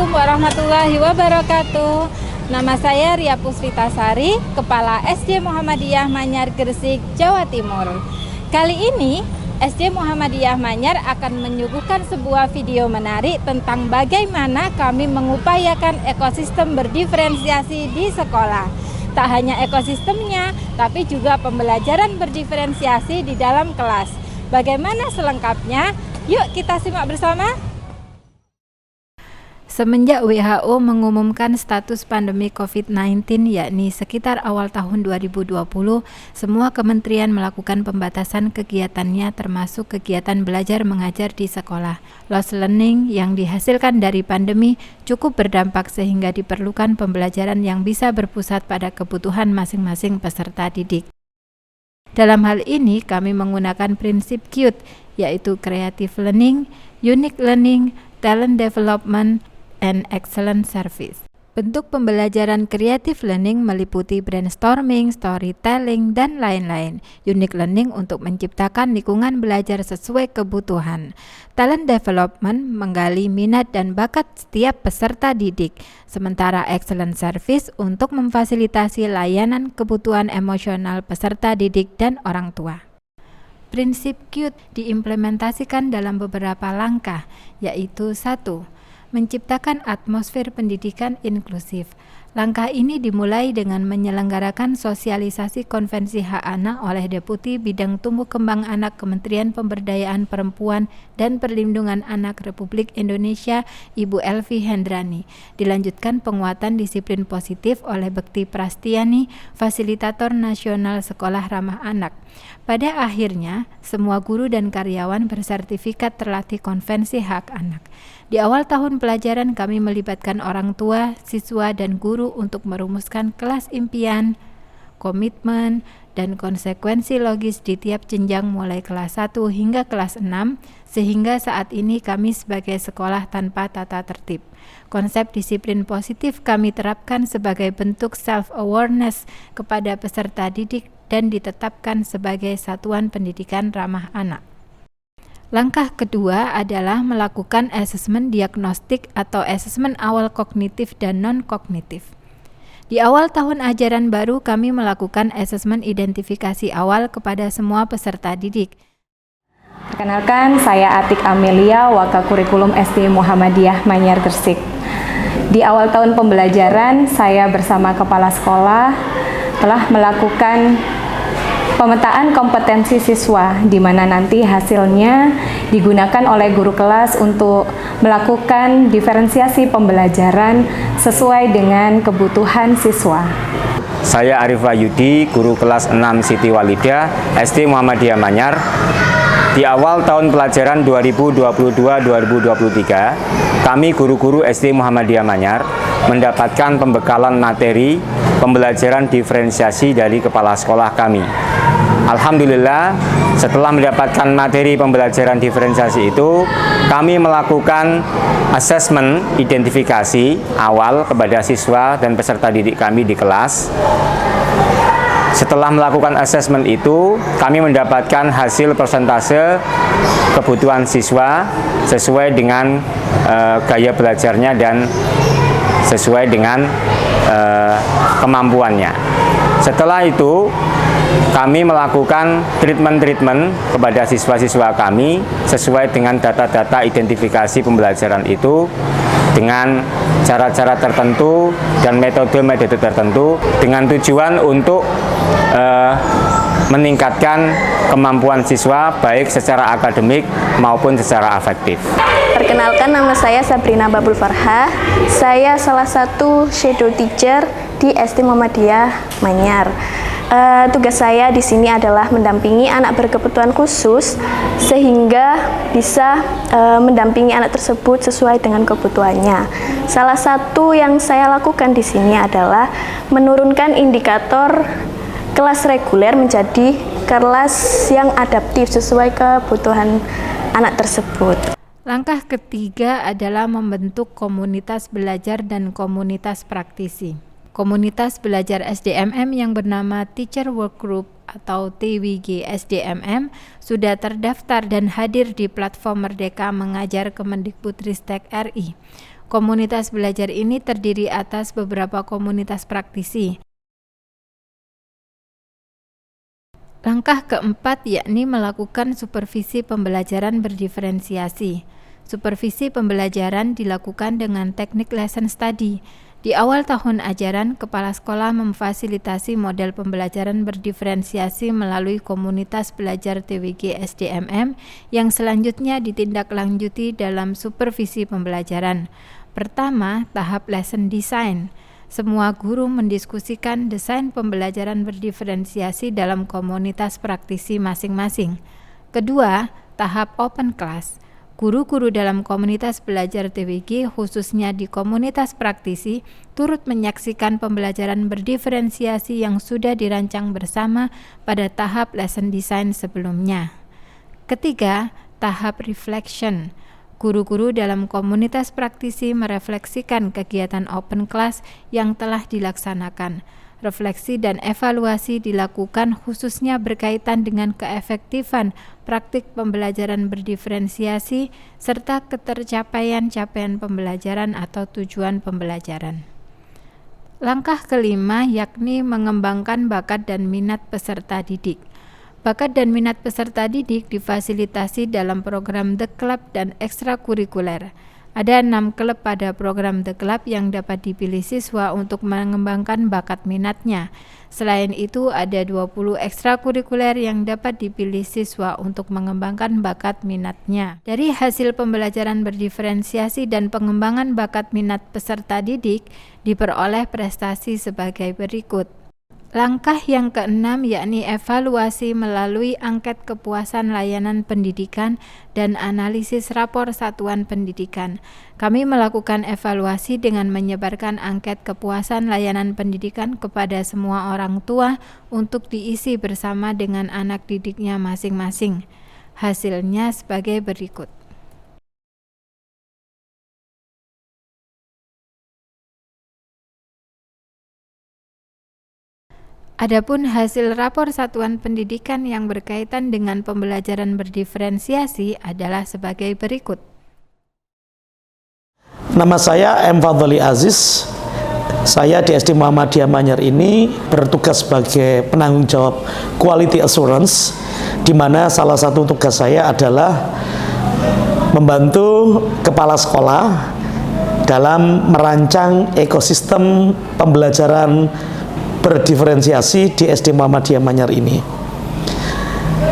Assalamualaikum warahmatullahi wabarakatuh. Nama saya Ria Pusritasari, Kepala SD Muhammadiyah Manyar Gresik, Jawa Timur. Kali ini SD Muhammadiyah Manyar akan menyuguhkan sebuah video menarik tentang bagaimana kami mengupayakan ekosistem berdiferensiasi di sekolah. Tak hanya ekosistemnya, tapi juga pembelajaran berdiferensiasi di dalam kelas. Bagaimana selengkapnya? Yuk kita simak bersama. Semenjak WHO mengumumkan status pandemi COVID-19, yakni sekitar awal tahun 2020, semua kementerian melakukan pembatasan kegiatannya termasuk kegiatan belajar mengajar di sekolah. Loss learning yang dihasilkan dari pandemi cukup berdampak sehingga diperlukan pembelajaran yang bisa berpusat pada kebutuhan masing-masing peserta didik. Dalam hal ini kami menggunakan prinsip QUTE, yaitu Creative Learning, Unique Learning, Talent Development, and Excellent Service. Bentuk pembelajaran Creative Learning meliputi brainstorming, storytelling, dan lain-lain. Unique Learning untuk menciptakan lingkungan belajar sesuai kebutuhan. Talent Development menggali minat dan bakat setiap peserta didik. Sementara Excellent Service untuk memfasilitasi layanan kebutuhan emosional peserta didik dan orang tua. Prinsip QUTE diimplementasikan dalam beberapa langkah, yaitu 1. Menciptakan atmosfer pendidikan inklusif. Langkah ini dimulai dengan menyelenggarakan sosialisasi konvensi hak anak oleh Deputi Bidang Tumbuh Kembang Anak Kementerian Pemberdayaan Perempuan dan Perlindungan Anak Republik Indonesia, Ibu Elvi Hendrani. Dilanjutkan penguatan disiplin positif oleh Bekti Prastiani, Fasilitator Nasional Sekolah Ramah Anak. Pada akhirnya, semua guru dan karyawan bersertifikat terlatih konvensi hak anak. Di awal tahun pelajaran kami melibatkan orang tua, siswa, dan guru untuk merumuskan kelas impian, komitmen, dan konsekuensi logis di tiap jenjang mulai kelas 1 hingga kelas 6, sehingga saat ini kami sebagai sekolah tanpa tata tertib. Konsep disiplin positif kami terapkan sebagai bentuk self-awareness kepada peserta didik dan ditetapkan sebagai satuan pendidikan ramah anak. Langkah kedua adalah melakukan asesmen diagnostik atau asesmen awal kognitif dan non-kognitif. Di awal tahun ajaran baru kami melakukan asesmen identifikasi awal kepada semua peserta didik. Perkenalkan, saya Atik Amelia, Wakakurikulum SD Muhammadiyah Manyar Gresik. Di awal tahun pembelajaran, saya bersama kepala sekolah telah melakukan pemetaan kompetensi siswa, di mana nanti hasilnya digunakan oleh guru kelas untuk melakukan diferensiasi pembelajaran sesuai dengan kebutuhan siswa. Saya Arif Wahyudi, guru kelas 6 Siti Walidah, SD Muhammadiyah Manyar. Di awal tahun pelajaran 2022-2023, kami guru-guru SD Muhammadiyah Manyar mendapatkan pembekalan materi pembelajaran diferensiasi dari kepala sekolah kami. Alhamdulillah, setelah mendapatkan materi pembelajaran diferensiasi itu, kami melakukan asesmen identifikasi awal kepada siswa dan peserta didik kami di kelas. Setelah melakukan asesmen itu, kami mendapatkan hasil persentase kebutuhan siswa sesuai dengan gaya belajarnya dan sesuai dengan kemampuannya. Setelah itu, kami melakukan treatment kepada siswa-siswa kami sesuai dengan data-data identifikasi pembelajaran itu dengan cara-cara tertentu dan metode-metode tertentu dengan tujuan untuk meningkatkan kemampuan siswa baik secara akademik maupun secara afektif. Perkenalkan, nama saya Sabrina Babul Farha. Saya salah satu shadow teacher di SD Muhammadiyah Manyar. Tugas saya di sini adalah mendampingi anak berkebutuhan khusus sehingga bisa mendampingi anak tersebut sesuai dengan kebutuhannya. Salah satu yang saya lakukan di sini adalah menurunkan indikator kelas reguler menjadi kelas yang adaptif sesuai kebutuhan anak tersebut. Langkah ketiga adalah membentuk komunitas belajar dan komunitas praktisi. Komunitas belajar SDMM yang bernama Teacher Work Group atau TWG SDMM sudah terdaftar dan hadir di platform Merdeka Mengajar Kemendikbudristek RI. Komunitas belajar ini terdiri atas beberapa komunitas praktisi. Langkah keempat yakni melakukan supervisi pembelajaran berdiferensiasi. Supervisi pembelajaran dilakukan dengan teknik lesson study. Di awal tahun ajaran, kepala sekolah memfasilitasi model pembelajaran berdiferensiasi melalui komunitas belajar TWG SDMM yang selanjutnya ditindaklanjuti dalam supervisi pembelajaran. Pertama, tahap lesson design. Semua guru mendiskusikan desain pembelajaran berdiferensiasi dalam komunitas praktisi masing-masing. Kedua, tahap open class. Guru-guru dalam komunitas belajar TWG, khususnya di komunitas praktisi, turut menyaksikan pembelajaran berdiferensiasi yang sudah dirancang bersama pada tahap lesson design sebelumnya. Ketiga, tahap reflection. Guru-guru dalam komunitas praktisi merefleksikan kegiatan open class yang telah dilaksanakan. Refleksi dan evaluasi dilakukan khususnya berkaitan dengan keefektifan praktik pembelajaran berdiferensiasi serta ketercapaian capaian pembelajaran atau tujuan pembelajaran. Langkah kelima yakni mengembangkan bakat dan minat peserta didik. Bakat dan minat peserta didik difasilitasi dalam program The Club dan ekstrakurikuler. Ada 6 klub pada program The Club yang dapat dipilih siswa untuk mengembangkan bakat minatnya. Selain itu, ada 20 ekstrakurikuler yang dapat dipilih siswa untuk mengembangkan bakat minatnya. Dari hasil pembelajaran berdiferensiasi dan pengembangan bakat minat peserta didik, diperoleh prestasi sebagai berikut. Langkah yang keenam yakni evaluasi melalui angket kepuasan layanan pendidikan dan analisis rapor satuan pendidikan. Kami melakukan evaluasi dengan menyebarkan angket kepuasan layanan pendidikan kepada semua orang tua untuk diisi bersama dengan anak didiknya masing-masing. Hasilnya sebagai berikut. Adapun hasil rapor satuan pendidikan yang berkaitan dengan pembelajaran berdiferensiasi adalah sebagai berikut. Nama saya M. Fadli Aziz. Saya di SD Muhammadiyah Manyar ini bertugas sebagai penanggung jawab quality assurance, di mana salah satu tugas saya adalah membantu kepala sekolah dalam merancang ekosistem pembelajaran berdiferensiasi di SD Muhammadiyah Manyar ini.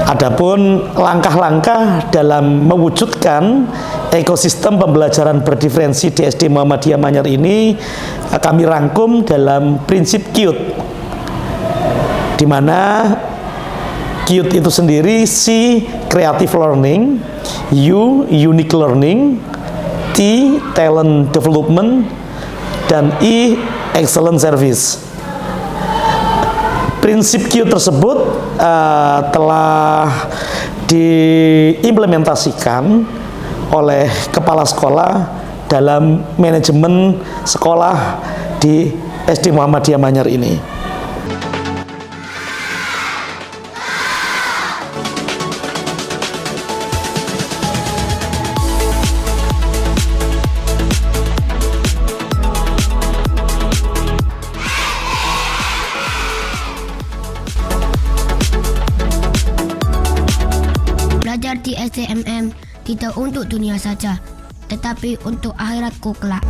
Adapun langkah-langkah dalam mewujudkan ekosistem pembelajaran berdiferensi di SD Muhammadiyah Manyar ini kami rangkum dalam prinsip QUT, di mana QUT itu sendiri C. Creative Learning, U. Unique Learning, T. Talent Development, dan E. Excellent Service. Prinsip QUT tersebut telah diimplementasikan oleh kepala sekolah dalam manajemen sekolah di SD Muhammadiyah Manyar ini. Belajar di SDMM tidak untuk dunia saja, tetapi untuk akhiratku kelak.